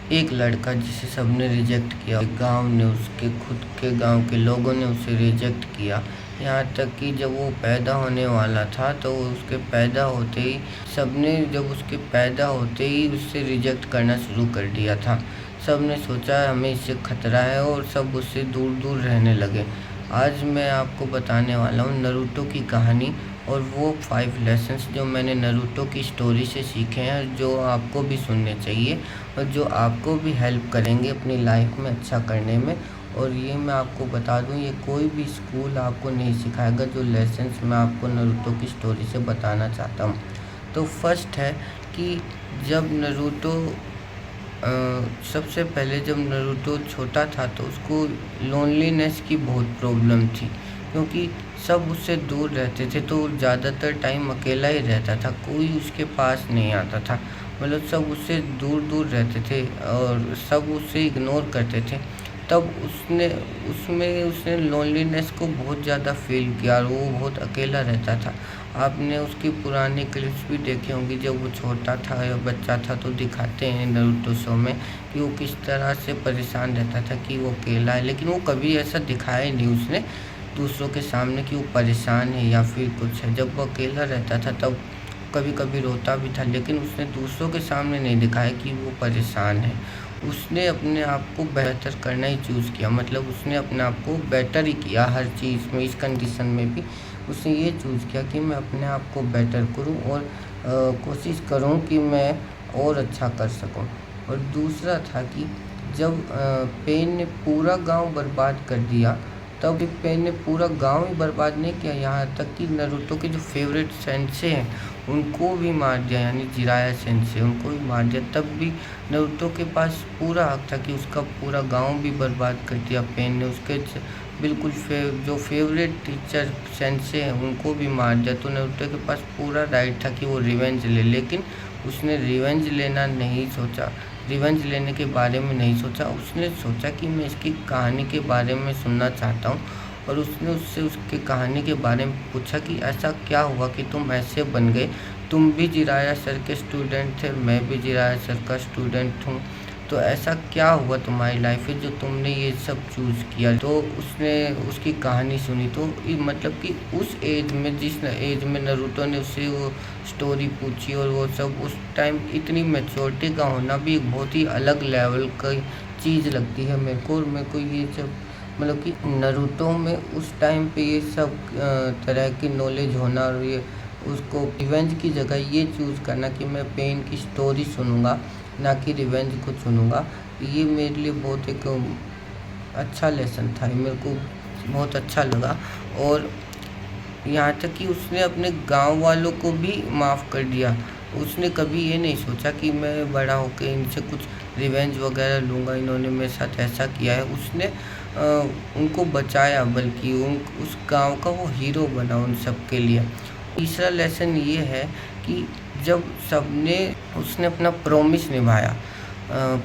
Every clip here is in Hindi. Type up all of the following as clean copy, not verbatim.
एक लड़का जिसे सबने रिजेक्ट किया, गांव ने, उसके खुद के गांव के लोगों ने उसे रिजेक्ट किया। यहाँ तक कि जब वो पैदा होने वाला था तो उसके पैदा होते ही सबने जब उसके पैदा होते ही उससे रिजेक्ट करना शुरू कर दिया था। सब ने सोचा हमें इससे खतरा है और सब उससे दूर दूर रहने लगे। आज मैं आपको बताने वाला हूँ नरूटो की कहानी और वो 5 लेसन्स जो मैंने नरूटो की स्टोरी से सीखे हैं, जो आपको भी सुनने चाहिए और जो आपको भी हेल्प करेंगे अपनी लाइफ में अच्छा करने में। और ये मैं आपको बता दूँ, ये कोई भी स्कूल आपको नहीं सिखाएगा जो लेसन्स मैं आपको नरूटो की स्टोरी से बताना चाहता हूँ। तो फर्स्ट है कि जब नरूटो सबसे पहले जब नरूटो छोटा था तो उसको लोनलीनेस की बहुत प्रॉब्लम थी, क्योंकि सब उससे दूर रहते थे तो ज़्यादातर टाइम अकेला ही रहता था, कोई उसके पास नहीं आता था। मतलब सब उससे दूर दूर रहते थे और सब उससे इग्नोर करते थे। तब उसने लोनलीनेस को बहुत ज़्यादा फ़ील किया और वो बहुत अकेला रहता था। आपने उसकी पुरानी क्लिप्स भी देखी होंगी, जब वो छोटा था या बच्चा था तो दिखाते हैं नारुतो शो में कि वो किस तरह से परेशान रहता था कि वो अकेला है, लेकिन वो कभी ऐसा दिखाया ही नहीं उसने दूसरों के सामने कि वो परेशान है या फिर कुछ है। जब वो अकेला रहता था तब कभी कभी रोता भी था, लेकिन उसने दूसरों के सामने नहीं दिखाया कि वो परेशान है। उसने अपने आप को बेहतर करना ही चूज़ किया, मतलब उसने अपने आप को बेटर ही किया हर चीज़ में। इस कंडीशन में भी उसने ये चूज़ किया कि मैं अपने आप को बेटर करूं और कोशिश करूं कि मैं और अच्छा कर सकूं। और दूसरा था कि जब पेन ने पूरा गांव बर्बाद कर दिया, तब पेन ने पूरा गांव ही बर्बाद नहीं किया, यहाँ तक कि नारुतो के जो फेवरेट सेंसे हैं उनको भी मार दिया, यानी जिराया सेंसे उनको भी मार दिया। तब भी नारुतो के पास पूरा हक था कि उसका पूरा गांव भी बर्बाद कर दिया पेन ने। उसके बिल्कुल जो फेवरेट टीचर सेंसे हैं उनको भी मार दिया, तो नारुतो के पास पूरा राइट था कि वो रिवेंज ले, लेकिन उसने रिवेंज लेना नहीं सोचा, रिवेंज लेने के बारे में नहीं सोचा। उसने सोचा कि मैं इसकी कहानी के बारे में सुनना चाहता हूँ और उसने उससे उसकी कहानी के बारे में पूछा कि ऐसा क्या हुआ कि तुम ऐसे बन गए, तुम भी जिराया सर के स्टूडेंट थे, मैं भी जिराया सर का स्टूडेंट हूँ, तो ऐसा क्या हुआ तुम्हारी लाइफ में जो तुमने ये सब चूज़ किया। तो उसने उसकी कहानी सुनी, तो मतलब कि उस एज में, जिस एज में नारुतो ने उससे वो स्टोरी पूछी और वो सब, उस टाइम इतनी मैच्योरिटी का होना भी एक बहुत ही अलग लेवल का चीज़ लगती है मेरे को। और मेरे को ये सब मतलब कि नारुतो में उस टाइम पे ये सब तरह की नॉलेज होना और ये उसको रिवेंज की जगह ये चूज़ करना कि मैं पेन की स्टोरी सुनूंगा ना कि रिवेंज को चुनूंगा, ये मेरे लिए बहुत एक अच्छा लेसन था, मेरे को बहुत अच्छा लगा। और यहाँ तक कि उसने अपने गांव वालों को भी माफ़ कर दिया। उसने कभी ये नहीं सोचा कि मैं बड़ा होकर इनसे कुछ रिवेंज वगैरह लूँगा, इन्होंने मेरे साथ ऐसा किया है। उसने उनको बचाया, बल्कि उस गांव का वो हीरो बना उन सब के लिए। तीसरा लेसन ये है कि जब सबने उसने अपना प्रॉमिस निभाया।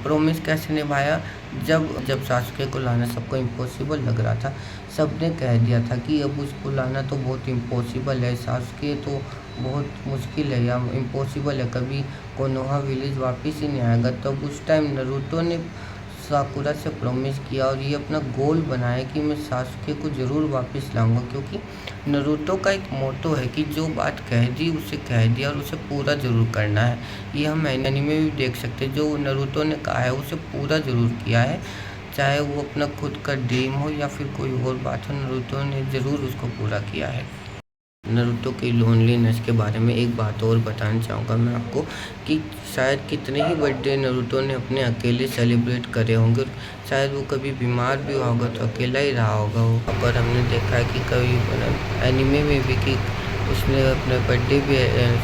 प्रॉमिस कैसे निभाया, जब जब सासुके को लाना सबको इम्पॉसिबल लग रहा था, सबने कह दिया था कि अब उसको लाना तो बहुत इम्पॉसिबल है, सासुके तो बहुत मुश्किल है या इम्पॉसिबल है, कभी कोनोहा विलेज वापस ही नहीं आएगा। तब उस टाइम नारुतो ने साकुरा से प्रॉमिस किया और ये अपना गोल बनाया कि मैं सासुके को ज़रूर वापस लाऊंगा, क्योंकि नारुतो का एक मोटो है कि जो बात कह दी उसे कह दिया और उसे पूरा ज़रूर करना है। ये हम एनिमे में भी देख सकते हैं, जो नारुतो ने कहा है उसे पूरा ज़रूर किया है, चाहे वो अपना खुद का ड्रीम हो या फिर कोई और बात हो, नारुतो ने ज़रूर उसको पूरा किया है। नारुतो की लोनलीनेस के बारे में एक बात और बताना चाहूँगा मैं आपको कि शायद कितने ही बर्थडे नारुतो ने अपने अकेले सेलिब्रेट करे होंगे, शायद वो कभी बीमार भी हुआ होगा तो अकेला ही रहा होगा वो। पर हमने देखा है कि कभी एनिमे में भी कि उसने अपने बर्थडे भी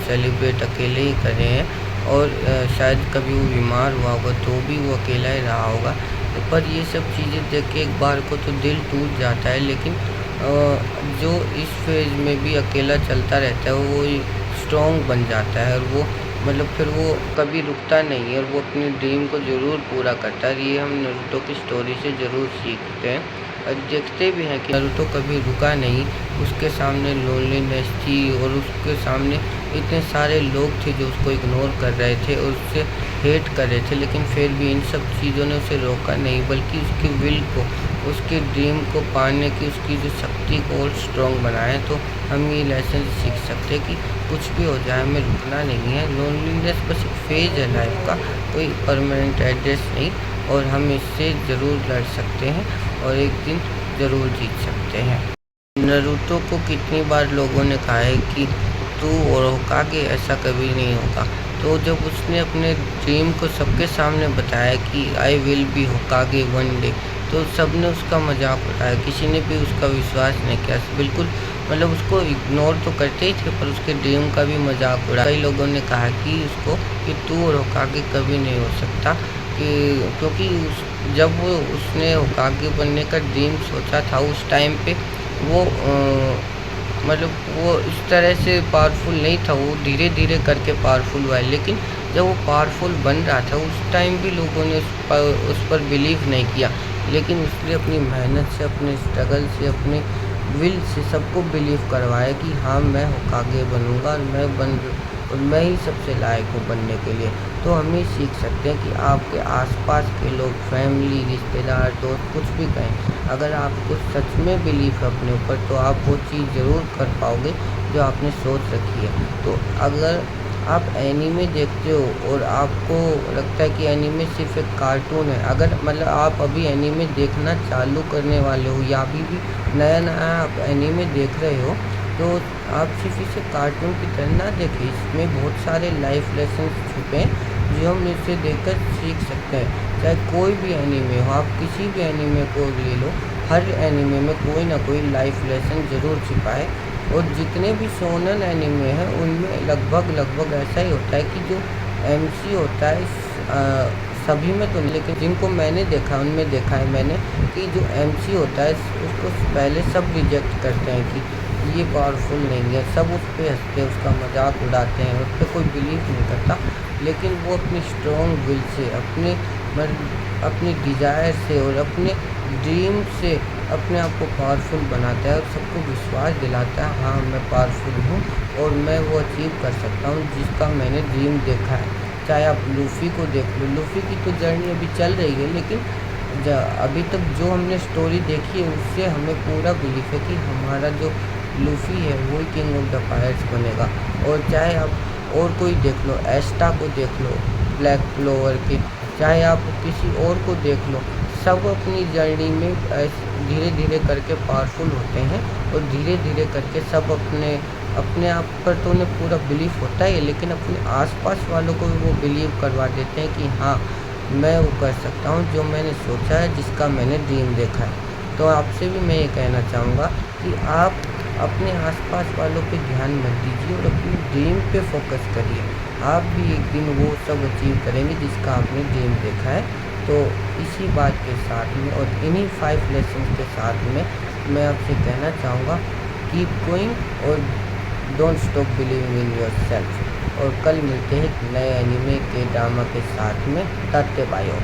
सेलिब्रेट अकेले ही करे हैं और शायद कभी वो बीमार हुआ होगा तो भी वो अकेला ही रहा होगा। पर ये सब चीज़ें देख के एक बार को तो दिल टूट जाता है, लेकिन जो इस फेज़ में भी अकेला चलता रहता है वो स्ट्रॉन्ग बन जाता है और वो मतलब फिर वो कभी रुकता नहीं है और वो अपने ड्रीम को ज़रूर पूरा करता है। ये हम नारुतो की स्टोरी से ज़रूर सीखते हैं और देखते भी हैं कि नारुतो कभी रुका नहीं, उसके सामने लोनलीनेस थी और उसके सामने इतने सारे लोग थे जो उसको इग्नोर कर रहे थे और उससे हेट कर रहे थे, लेकिन फिर भी इन सब चीज़ों ने उसे रोका नहीं, बल्कि उसकी विल को, उसके ड्रीम को पाने की उसकी जो शक्ति को और स्ट्रॉन्ग बनाया। तो हम ये लेसन सीख सकते हैं कि कुछ भी हो जाए हमें रुकना नहीं है। लोनलीनेस बस एक फेज है लाइफ का, कोई परमानेंट एड्रेस नहीं, और हम इससे ज़रूर लड़ सकते हैं और एक दिन ज़रूर जीत सकते हैं। नरूतो को कितनी बार लोगों ने कहा है कि तू और होकागे ऐसा कभी नहीं होगा। तो जब उसने अपने ड्रीम को सबके सामने बताया कि I will be होकागे one day, तो सबने उसका मजाक उड़ाया, किसी ने भी उसका विश्वास नहीं किया। बिल्कुल मतलब उसको इग्नोर तो करते ही थे, पर उसके ड्रीम का भी मजाक उड़ाया। कई लोगों ने कहा कि उसको कि तू और होकागे कभी नहीं हो सकता, कि क्योंकि जब उसने होकागे बनने का ड्रीम सोचा था उस टाइम पे वो मतलब वो इस तरह से पावरफुल नहीं था, वो धीरे-धीरे करके पावरफुल हुआ है। लेकिन जब वो पावरफुल बन रहा था उस टाइम भी लोगों ने उस पर बिलीव नहीं किया। लेकिन उसने अपनी मेहनत से, अपने स्ट्रगल से, अपने विल से सबको बिलीव करवाया कि हाँ मैं होकागे बनूँगा और मैं ही सबसे लायक हूँ बनने के लिए। तो हम ये सीख सकते हैं कि आपके आसपास के लोग, फैमिली, रिश्तेदार, दोस्त कुछ भी कहें, अगर आपको सच में बिलीव है अपने ऊपर, तो आप वो चीज़ ज़रूर कर पाओगे जो आपने सोच रखी है। तो अगर आप एनीमे देखते हो और आपको लगता है कि एनीमे सिर्फ एक कार्टून है, अगर मतलब आप अभी एनीमे देखना चालू करने वाले हो या अभी भी नया-नया आप एनीमे देख रहे हो, तो आप सिर्फ इसे कार्टून की तरह ना देखें। इसमें बहुत सारे लाइफ लेसन्स छुपे हैं जो हम इसे देखकर सीख सकते हैं। चाहे कोई भी एनीमे हो, आप किसी भी एनीमे को ले लो, हर एनीमे में कोई ना कोई लाइफ लेसन ज़रूर छिपा है। और जितने भी शोनन एनीमे हैं उनमें लगभग ऐसा ही होता है कि जो एमसी होता है, सभी में तो नहीं, लेकिन जिनको मैंने देखा है उनमें देखा है मैंने कि जो एमसी होता है उसको पहले सब रिजेक्ट करते हैं कि ये पावरफुल नहीं है, सब उस पर हंसते हैं, उसका मजाक उड़ाते हैं, उस पर कोई बिलीव नहीं करता। लेकिन वो अपनी स्ट्रॉन्ग विल से, अपनी डिज़ायर से और अपने ड्रीम से अपने आप को पावरफुल बनाता है और सबको विश्वास दिलाता है हाँ मैं पावरफुल हूँ और मैं वो अचीव कर सकता हूँ जिसका मैंने ड्रीम देखा है। चाहे आप लूफ़ी को देख लो, लूफ़ी की तो जर्नी अभी चल रही है, लेकिन अभी तक जो हमने स्टोरी देखी है उससे हमें पूरा बिलीफ है कि हमारा जो लूफ़ी है वही किंग ऑफ द पायरेट्स बनेगा। और चाहे आप और कोई देख लो, एस्टा को देख लो, ब्लैक क्लोवर के, चाहे आप किसी और को देख लो, सब अपनी जर्नी में धीरे धीरे करके पावरफुल होते हैं और धीरे धीरे करके सब अपने आप पर तो उन्हें पूरा बिलीव होता ही है, लेकिन अपने आसपास वालों को भी वो बिलीव करवा देते हैं कि हाँ मैं वो कर सकता हूँ जो मैंने सोचा है, जिसका मैंने ड्रीम देखा है। तो आपसे भी मैं ये कहना चाहूँगा कि आप अपने आसपास वालों पे ध्यान मत दीजिए और अपनी ड्रीम पे फोकस करिए। आप भी एक दिन वो सब अचीव करेंगे जिसका आपने ड्रीम देखा है। तो इसी बात के साथ में और इन्हीं 5 लेसन्स के साथ में मैं आपसे कहना चाहूँगा कीप गोइंग और don't stop believing in yourself. और कल मिलते हैं एक नए एनीमे के ड्रामा के साथ में। तत्ते बायो।